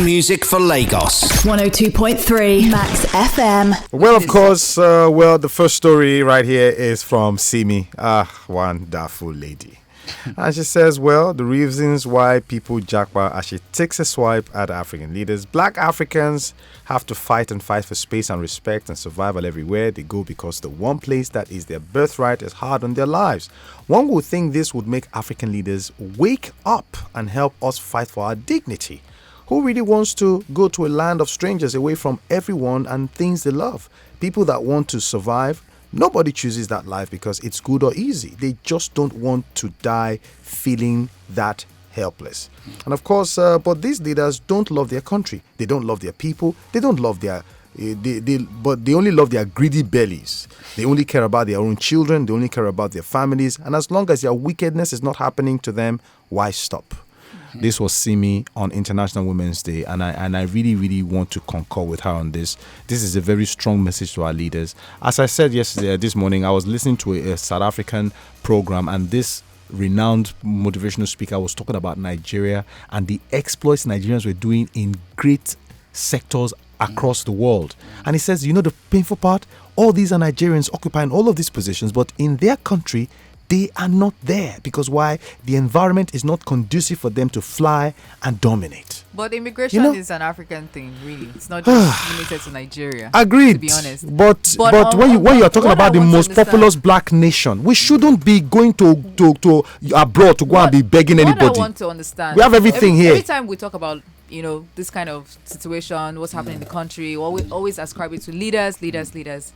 music for Lagos. 102.3 Max FM. Well, of course, the first story right here is from Simi. Wonderful lady. And she says, the reasons why people Japa as she takes a swipe at African leaders. Black Africans have to fight for space and respect and survival everywhere they go because the one place that is their birthright is hard on their lives. One would think this would make African leaders wake up and help us fight for our dignity. Who really wants to go to a land of strangers away from everyone and things they love? People that want to survive. Nobody chooses that life because it's good or easy. They just don't want to die feeling that helpless. And of course, but these leaders don't love their country. They don't love their people. They don't love their... but they only love their greedy bellies. They only care about their own children. They only care about their families. And as long as their wickedness is not happening to them, why stop? This was Simi on International Women's Day, and I really, really want to concur with her on this. This is a very strong message to our leaders. As I said this morning, I was listening to a South African program, and this renowned motivational speaker was talking about Nigeria and the exploits Nigerians were doing in great sectors across the world. And he says, the painful part, all these are Nigerians occupying all of these positions, but in their country, they are not there because why? The environment is not conducive for them to fly and dominate. But immigration is an African thing, really. It's not just limited to Nigeria. Agreed. To be honest. But when you are talking about the most populous black nation, we shouldn't be going to abroad to go and be begging anybody. What I want to understand. We have everything here. Every time we talk about this kind of situation, what's happening in the country, we always ascribe it to leaders.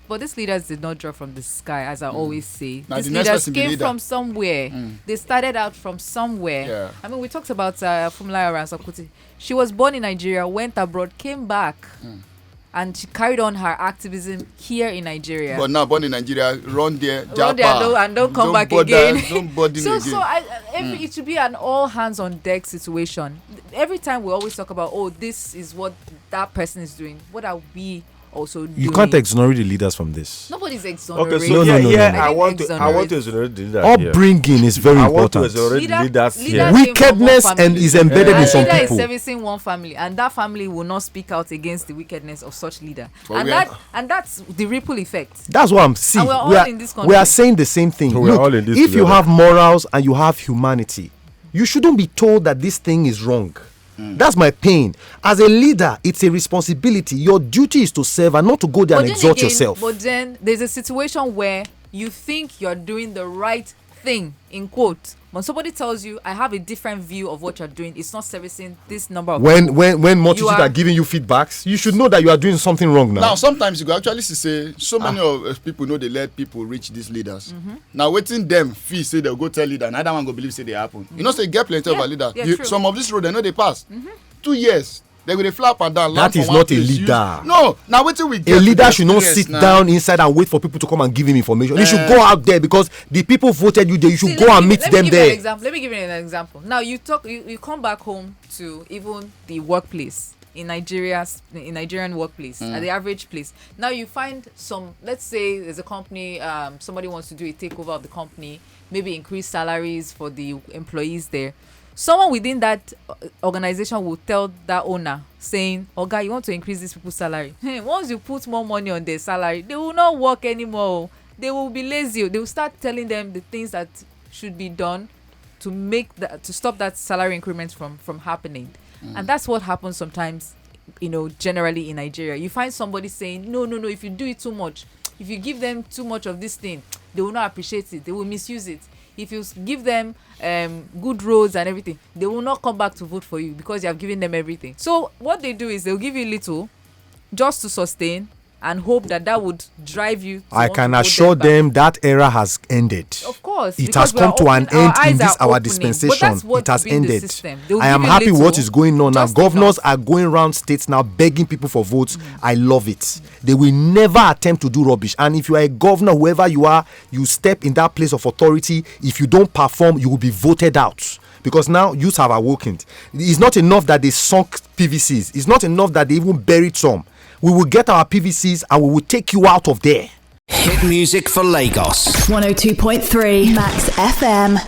But these leaders did not drop from the sky, as I always say. Now These leaders came from somewhere. They started out from somewhere. Yeah. I mean, we talked about Funmilayo Ransome-Kuti. She was born in Nigeria, went abroad, came back. And she carried on her activism here in Nigeria. But now born in Nigeria, run there, Japa, and don't come back again. Don't bother again. It should be an all hands on deck situation. Every time we always talk about, this is what that person is doing. What are we also doing? You can't exonerate the leaders from this. Nobody's exonerating. Okay, so no. I want to exonerate the leaders. Upbringing is very I want to important. exonerate the leaders here. Wickedness and is embedded in some leader people. is servicing one family, and that family will not speak out against the wickedness of such leader. And that's the ripple effect. That's what I'm seeing. And we're all in this country. We are saying the same thing. So we're all in this if you together. have morals and you have humanity, you shouldn't be told that this thing is wrong. That's my pain. As a leader, it's a responsibility. Your duty is to serve and not to go there and exalt yourself. But then there's a situation where you think you're doing the right thing, in quote. When somebody tells you, I have a different view of what you're doing, it's not servicing this number of when multitude are giving you feedbacks, you should know that you are doing something wrong now. Now, sometimes you go actually say, so many of people know they let people reach these leaders. Now, waiting them fee say they'll go tell leader, another one go believe say they happen. You know, say get plenty of a leader. Some of this road, they know they pass. 2 years. They go flap and down. That is not a leader. No, now wait till we get. A leader should not sit down inside and wait for people to come and give him information. You should go out there because the people voted you there. You should go and meet them there. Let me give you an example. Now you come back home to even the workplace in Nigerian workplace, at the average place. Now you find let's say there's a company, somebody wants to do a takeover of the company, maybe increase salaries for the employees there. Someone within that organization will tell that owner, saying, "Oga, you want to increase these people's salary? Once you put more money on their salary, they will not work anymore. They will be lazy. They will start telling them the things that should be done to stop that salary increment from happening." And that's what happens sometimes, generally in Nigeria. You find somebody saying, no, if you do it too much, if you give them too much of this thing, they will not appreciate it. They will misuse it. If you give them good roads and everything, they will not come back to vote for you because you have given them everything. So what they do is they'll give you little just to sustain and hope that would drive you. I can assure them that era has ended. Of course. It has come to an end in this our dispensation. It has ended. I am happy what is going on now. Governors are going around states now begging people for votes. I love it. They will never attempt to do rubbish. And if you are a governor, whoever you are, you step in that place of authority. If you don't perform, you will be voted out. Because now youths have awoken. It's not enough that they sunk PVCs. It's not enough that they even buried some. We will get our PVCs and we will take you out of there. Hit music for Lagos. 102.3 Max FM.